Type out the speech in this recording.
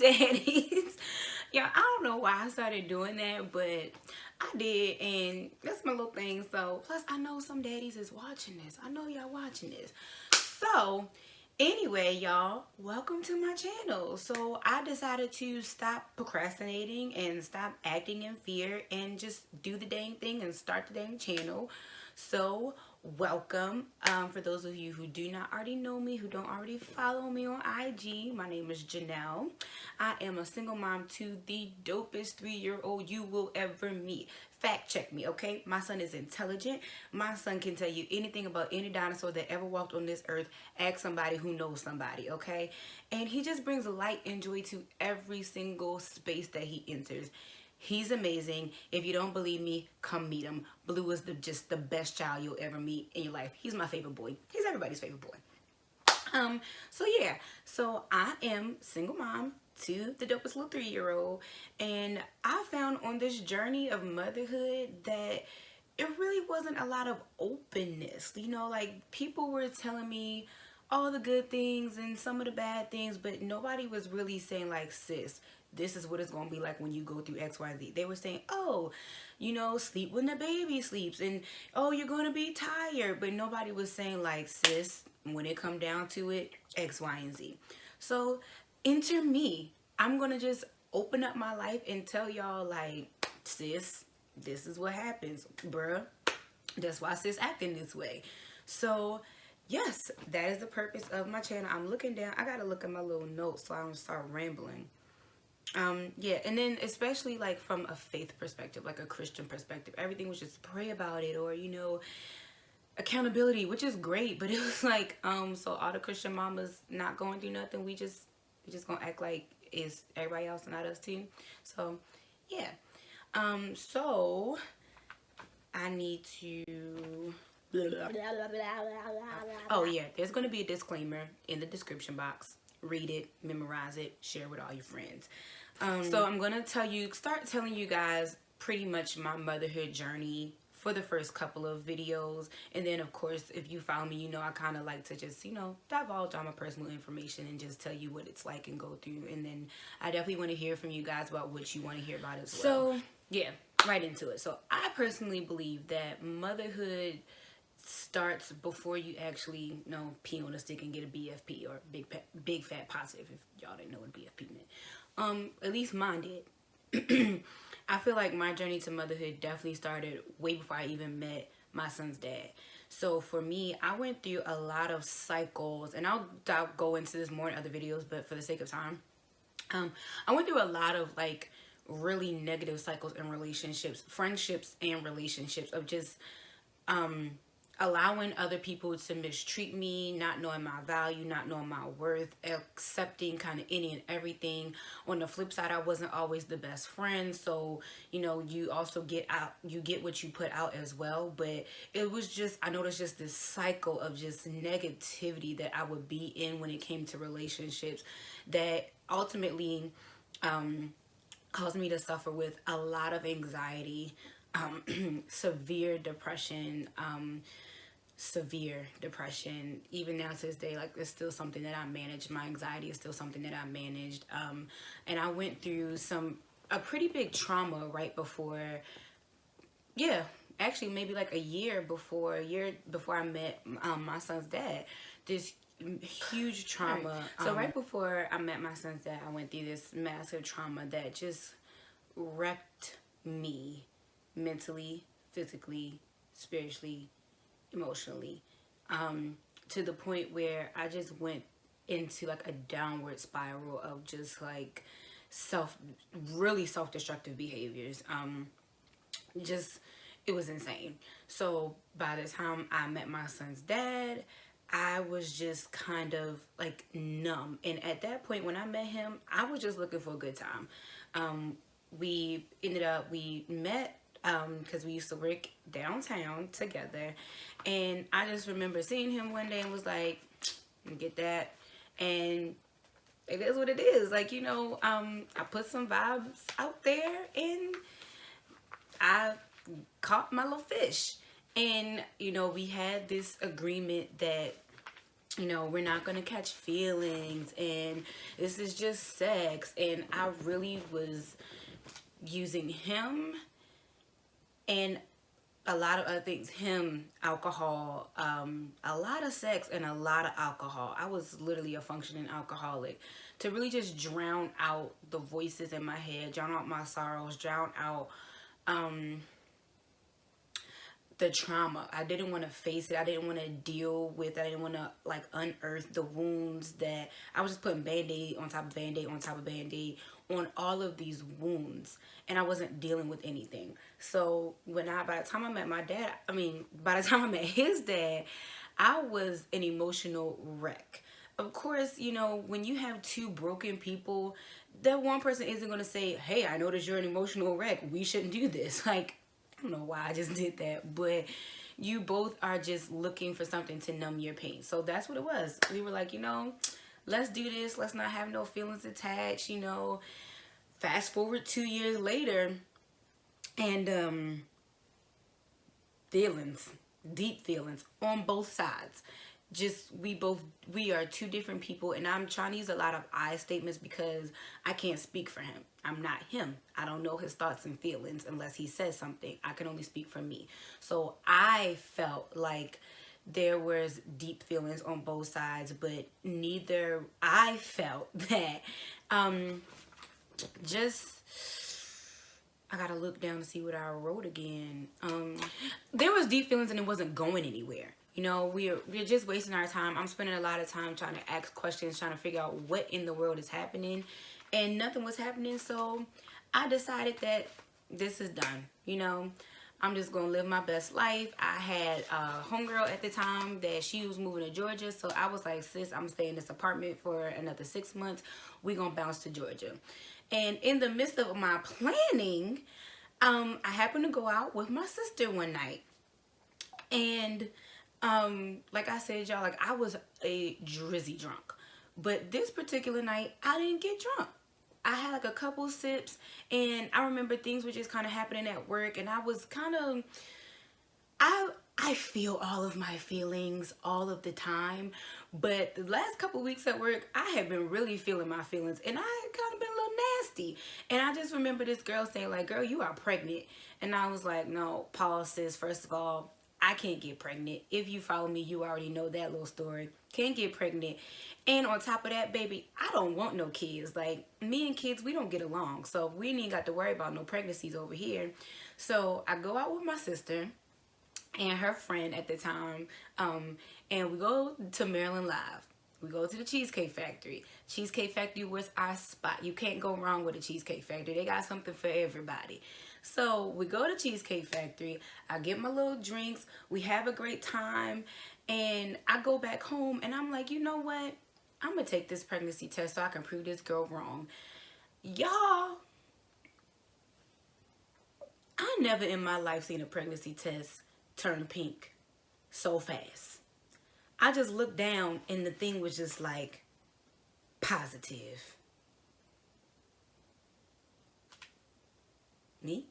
daddies. Yeah, I don't know why I started doing that, but I did, and that's my little thing. So, plus, I know some daddies is watching this. I know y'all watching this. So, anyway, y'all, welcome to my channel. So, I decided to stop procrastinating and stop acting in fear and just do the dang thing and start the dang channel. So, welcome. For those of you who do not already know me, who don't already follow me on IG, my name is Janelle. I am a single mom to the dopest 3-year-old you will ever meet. Fact check me, okay? My son is intelligent. My son can tell you anything about any dinosaur that ever walked on this earth. Ask somebody who knows somebody, okay? And he just brings light and joy to every single space that he enters. He's amazing. If you don't believe me, come meet him. Blue is just the best child you'll ever meet in your life. He's my favorite boy. He's everybody's favorite boy. So yeah, so I am single mom to the dopest little 3-year-old, and I found on this journey of motherhood that it really wasn't a lot of openness. You know, like people were telling me all the good things and some of the bad things, but nobody was really saying like, sis, this is what it's going to be like when you go through XYZ. They were saying, oh, you know, sleep when the baby sleeps, and oh, you're going to be tired, but nobody was saying like, sis, when it come down to it, X, Y, and Z. So enter me. I'm going to just open up my life and tell y'all like, sis, this is what happens, bruh. That's why sis acting this way. So yes, that is the purpose of my channel. I'm looking down. I got to look at my little notes so I don't start rambling. Yeah, and then especially like from a faith perspective, like a Christian perspective, everything was just pray about it, or you know, accountability, which is great, but it was like so all the Christian mamas not going through nothing, we just gonna act like it's everybody else and not us too. So yeah, so I need to oh yeah, there's gonna be a disclaimer in the description box. Read it, memorize it, share with all your friends. So I'm gonna start telling you guys pretty much my motherhood journey for the first couple of videos, and then of course if you follow me, you know I kind of like to just, you know, divulge all my personal information and just tell you what it's like and go through, and then I definitely want to hear from you guys about what you want to hear about as well. So yeah, right into it. So I personally believe that motherhood starts before you actually, you know, pee on a stick and get a BFP, or big fat positive, if y'all didn't know what BFP meant. At least mine did. I feel like my journey to motherhood definitely started way before I even met my son's dad. So for me, I went through a lot of cycles, and I'll go into this more in other videos, but for the sake of time, I went through a lot of like really negative cycles in relationships, friendships and relationships, of just allowing other people to mistreat me, not knowing my value, not knowing my worth, accepting kind of any and everything. On the flip side, I wasn't always the best friend, so you know, you also get what you put out as well. But it was just, I noticed just this cycle of just negativity that I would be in when it came to relationships, that ultimately caused me to suffer with a lot of anxiety, severe depression, even now to this day. Like, it's still something that I managed. My anxiety is still something that I managed. And I went through a pretty big trauma right before, yeah, actually maybe like a year before I met my son's dad. This huge trauma. Right. So right before I met my son's dad, I went through this massive trauma that just wrecked me mentally, physically, spiritually, emotionally, to the point where I just went into like a downward spiral of just like really self-destructive behaviors. Just, it was insane. So by the time I met my son's dad, I was just kind of like numb. And at that point, when I met him, I was just looking for a good time. We met because we used to work downtown together, and I just remember seeing him one day and was like, get that, and it is what it is. Like, you know, I put some vibes out there and I caught my little fish. And, you know, we had this agreement that you know, we're not gonna catch feelings, and this is just sex. And I really was using him and a lot of other things, him, alcohol, a lot of sex and a lot of alcohol. I was literally a functioning alcoholic, to really just drown out the voices in my head, drown out my sorrows, drown out the trauma. I didn't want to face it. I didn't want to deal with it. I didn't want to like unearth the wounds that I was just putting band-aid on top of band-aid on top of band-aid on all of these wounds, and I wasn't dealing with anything. So by the time I met my dad, by the time I met his dad, I was an emotional wreck. Of course, you know, when you have two broken people, that one person isn't going to say, hey, I noticed you're an emotional wreck, we shouldn't do this. Like, I don't know why I just did that, but you both are just looking for something to numb your pain. So that's what it was. We were like, you know, let's do this. Let's not have no feelings attached, you know. Fast forward 2 years later, and feelings, deep feelings on both sides. Just we are two different people, and I'm trying to use a lot of I statements because I can't speak for him. I'm not him. I don't know his thoughts and feelings unless he says something. I can only speak for me. So I felt like there was deep feelings on both sides, but neither. I felt that just I gotta look down to see what I wrote again. There was deep feelings and it wasn't going anywhere. You know, we're just wasting our time. I'm spending a lot of time trying to ask questions, trying to figure out what in the world is happening, and nothing was happening. So I decided that this is done. You know, I'm just gonna live my best life. I had a homegirl at the time that she was moving to Georgia, so I was like, sis, I'm staying in this apartment for another 6 months. We gonna bounce to Georgia. And in the midst of my planning, I happened to go out with my sister one night. And like I said, y'all, like I was a drizzy drunk. But this particular night, I didn't get drunk. I had like a couple sips, and I remember things were just kind of happening at work, and I was kind of, I feel all of my feelings all of the time, but the last couple weeks at work, I have been really feeling my feelings, and I kind of been a little nasty. And I just remember this girl saying like, girl, you are pregnant. And I was like, no, pause, sis. First of all, I can't get pregnant. If you follow me, you already know that little story. Can't get pregnant. And on top of that, baby, I don't want no kids. Like, me and kids, we don't get along. So we ain't got to worry about no pregnancies over here. So I go out with my sister and her friend at the time, and we go to Maryland Live. We go to the Cheesecake Factory. Cheesecake Factory was our spot. You can't go wrong with a Cheesecake Factory. They got something for everybody. So we go to Cheesecake Factory. I get my little drinks. We have a great time. And I go back home and I'm like, you know what? I'm going to take this pregnancy test so I can prove this girl wrong. Y'all, I never in my life seen a pregnancy test turn pink so fast. I just looked down and the thing was just like positive. Me?